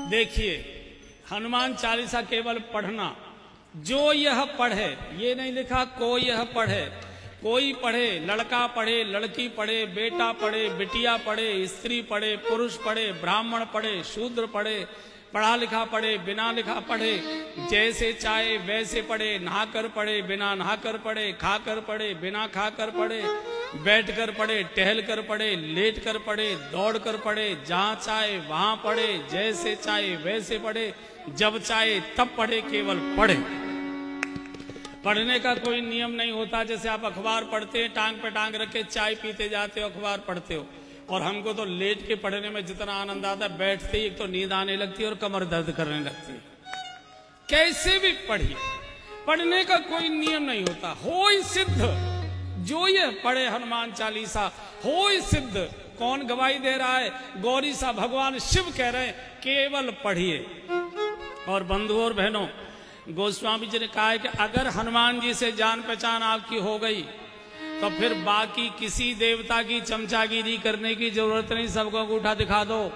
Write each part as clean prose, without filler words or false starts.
देखिए, हनुमान चालीसा केवल पढ़ना, जो यह पढ़े, ये नहीं लिखा कोई यह पढ़े, कोई पढ़े, लड़का पढ़े, लड़की पढ़े, बेटा पढ़े, बिटिया पढ़े, स्त्री पढ़े, पुरुष पढ़े, ब्राह्मण पढ़े, शूद्र पढ़े, पढ़ा लिखा पढ़े, बिना लिखा पढ़े, जैसे चाहे वैसे पढ़े, नहाकर पढ़े, बिना नहाकर पढ़े, खाकर पढ़े, बिना खाकर पढ़े, बैठ कर पढ़े, टहल कर पढ़े, लेट कर पढ़े, दौड़ कर पढ़े, जहां चाहे वहां पढ़े, जैसे चाहे वैसे पढ़े, जब चाहे तब पढ़े, केवल पढ़े। पढ़ने का कोई नियम नहीं होता। जैसे आप अखबार पढ़ते हैं, टांग पे टांग रख के चाय पीते जाते हो, अखबार पढ़ते हो, और हमको तो लेट के पढ़ने में जितना आनंद आता है, बैठते ही एक तो नींद आने लगती है और कमर दर्द करने लगती है। कैसे भी पढ़िए, पढ़ने का कोई नियम नहीं होता। होय सिद्ध, जो ये पढ़े हनुमान चालीसा होय सिद्ध। कौन गवाही दे रहा है? गौरी सा भगवान शिव कह रहे हैं, केवल पढ़िए। और बंधुओं और बहनों, गोस्वामी जी ने कहा है कि अगर हनुमान जी से जान पहचान आपकी हो गई तो फिर बाकी किसी देवता की चमचागिरी करने की जरूरत नहीं, सबको अंगूठा दिखा दो,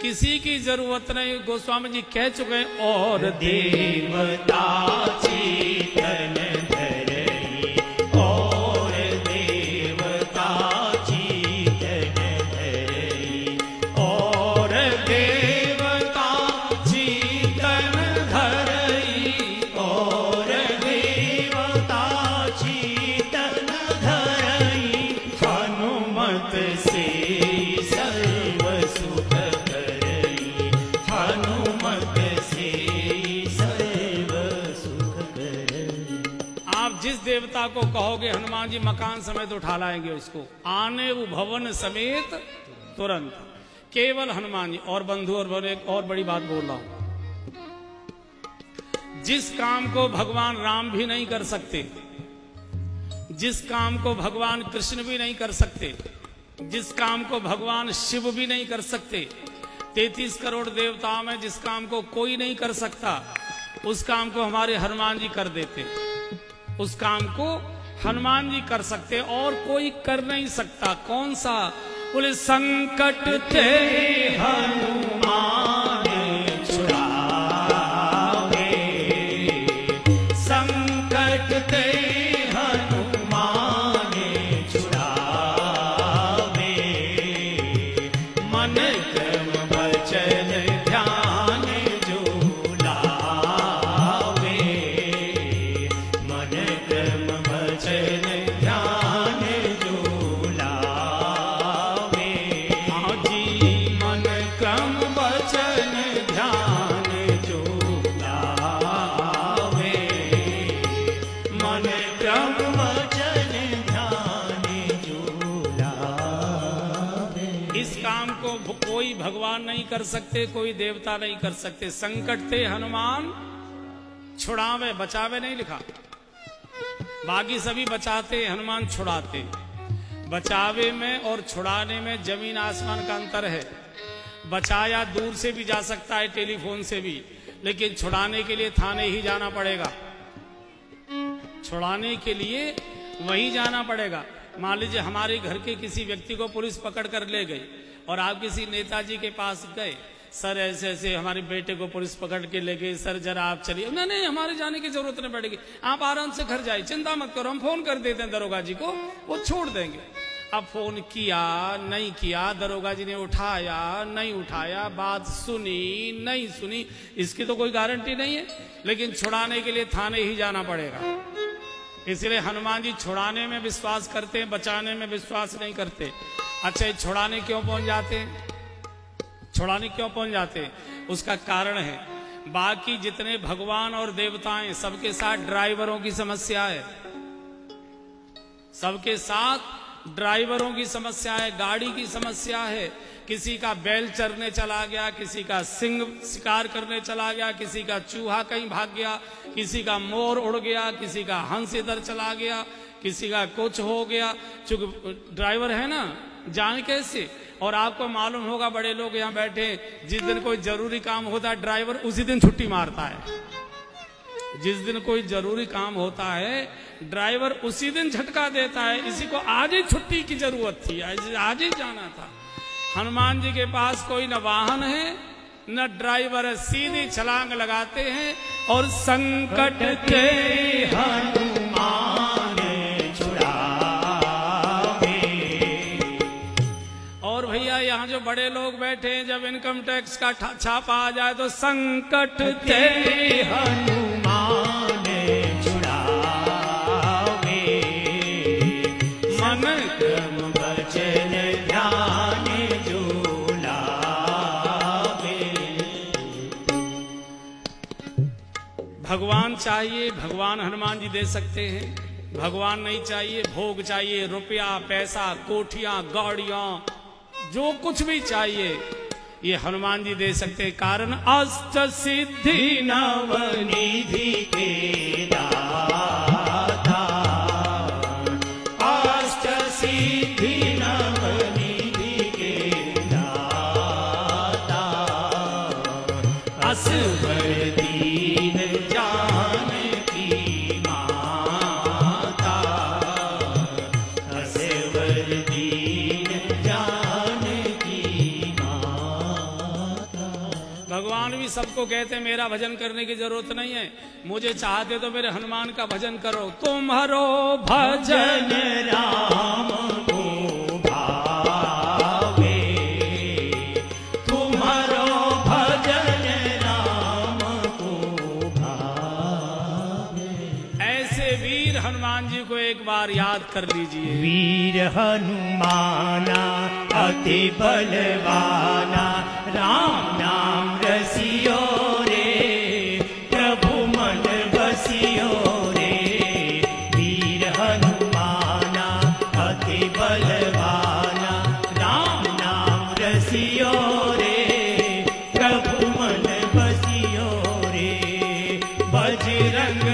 किसी की जरूरत नहीं। गोस्वामी जी कह चुके हैं, और देवता चेतन धरई, और देवता चेतन धरई, और देवता चेतन धरई, और देवता चेतन धरई, हनुमत से सर्व सुख करई, हनुमत से सर्व सुख करई। आप जिस देवता को कहोगे हनुमान जी मकान समेत उठा लाएंगे उसको, आने वो भवन समेत तुरंत, केवल हनुमान जी। और बंधु और बहनों, एक और बड़ी बात बोल रहा हूं, जिस काम को भगवान राम भी नहीं कर सकते, जिस काम को भगवान कृष्ण भी नहीं कर सकते, जिस काम को भगवान शिव भी नहीं कर सकते, 33 करोड़ देवताओं में जिस काम को कोई नहीं कर सकता, उस काम को हमारे हनुमान जी कर देते। उस काम को हनुमान जी कर सकते और कोई कर नहीं सकता। कौन सा? बोले, संकट थे हनुमान छुड़ावे, संकट ते हनुमान छुड़ावे, मन क्रम वचन ध्यान जो लावे, मन क्रम वचन ध्यान जो लावे, हाजी मन क्रम वचन ध्यान जो लावे, मन क्रम वचन ध्यान जो लावे। इस काम को कोई भगवान नहीं कर सकते, कोई देवता नहीं कर सकते। संकट थे हनुमान छुड़ावे, बचावे नहीं लिखा। बाकी सभी बचाते, हनुमान छुड़ाते। बचावे में और छुड़ाने में जमीन आसमान का अंतर है। बचाया दूर से भी जा सकता है, टेलीफोन से भी, लेकिन छुड़ाने के लिए थाने ही जाना पड़ेगा। छुड़ाने के लिए वहीं जाना पड़ेगा। मान लीजिए हमारे घर के किसी व्यक्ति को पुलिस पकड़ कर ले गई और आप किसी नेताजी के पास गए, सर ऐसे ऐसे हमारे बेटे को पुलिस पकड़ के ले गई, सर जरा आप चलिए। नहीं नहीं, हमारे जाने की जरूरत नहीं पड़ेगी, आप आराम से घर जाइए, चिंता मत करो, हम फोन कर देते हैं दरोगा जी को, वो छोड़ देंगे। अब फोन किया नहीं किया, दरोगा जी ने उठाया नहीं उठाया, बात सुनी नहीं सुनी, इसकी तो कोई गारंटी नहीं है। लेकिन छुड़ाने के लिए थाने ही जाना पड़ेगा। इसलिए हनुमान जी छुड़ाने में विश्वास करते हैं, बचाने में विश्वास नहीं करते। अच्छा, छुड़ाने क्यों पहुंच जाते हैं? छुड़ाने क्यों पहुंच जाते हैं? उसका कारण है, बाकी जितने भगवान और देवताएं सबके साथ ड्राइवरों की समस्या है। सबके साथ ड्राइवरों की समस्या है, गाड़ी की समस्या है। किसी का बैल चरने चला गया, किसी का सिंह शिकार करने चला गया, किसी का चूहा कहीं भाग गया, किसी का मोर उड़ गया, किसी का हंस इधर चला गया, किसी का कुछ हो गया। चूंकि ड्राइवर है ना, जाने कैसे। और आपको मालूम होगा, बड़े लोग यहाँ बैठे, जिस दिन कोई जरूरी काम होता है ड्राइवर उसी दिन छुट्टी मारता है। जिस दिन कोई जरूरी काम होता है ड्राइवर उसी दिन झटका देता है। इसी को आज ही छुट्टी की जरूरत थी, आज ही जाना था। हनुमान जी के पास कोई न वाहन है न ड्राइवर है, सीधी छलांग लगाते हैं और संकट के हनुमान छुड़ावे। और भैया यहाँ जो बड़े लोग बैठे हैं, जब इनकम टैक्स का छापा आ जाए तो संकट ते हनुमान छुड़ावे। मन क्रम वचन ध्यान जो लावे। भगवान चाहिए, भगवान हनुमान जी दे सकते हैं। भगवान नहीं चाहिए, भोग चाहिए, रुपया पैसा, कोठियां गाड़ियां, जो कुछ भी चाहिए ये हनुमान जी दे सकते हैं। कारण अष्ट सिद्धि नवनिधि के दाता, अष्ट सिद्धि नवनिधि के दाता। असवर दीन जानकी माता, असवर दीन जानकी माता। भगवान भी सबको कहते हैं मेरा भजन करने की जरूरत नहीं है, मुझे चाहते तो मेरे हनुमान का भजन करो। तुम्हारो भजन भजन राम को भावे, तुम्हारो भजन राम को भावे। ऐसे वीर हनुमान जी को एक बार याद कर लीजिए। वीर हनुमाना अति बलवाना, राम नाम रसियो रे, प्रभु मन बसियो रे। वीर हनुमाना अति बलवाना, राम नाम रसियो रे, प्रभु मन बसियो रे। बजरंग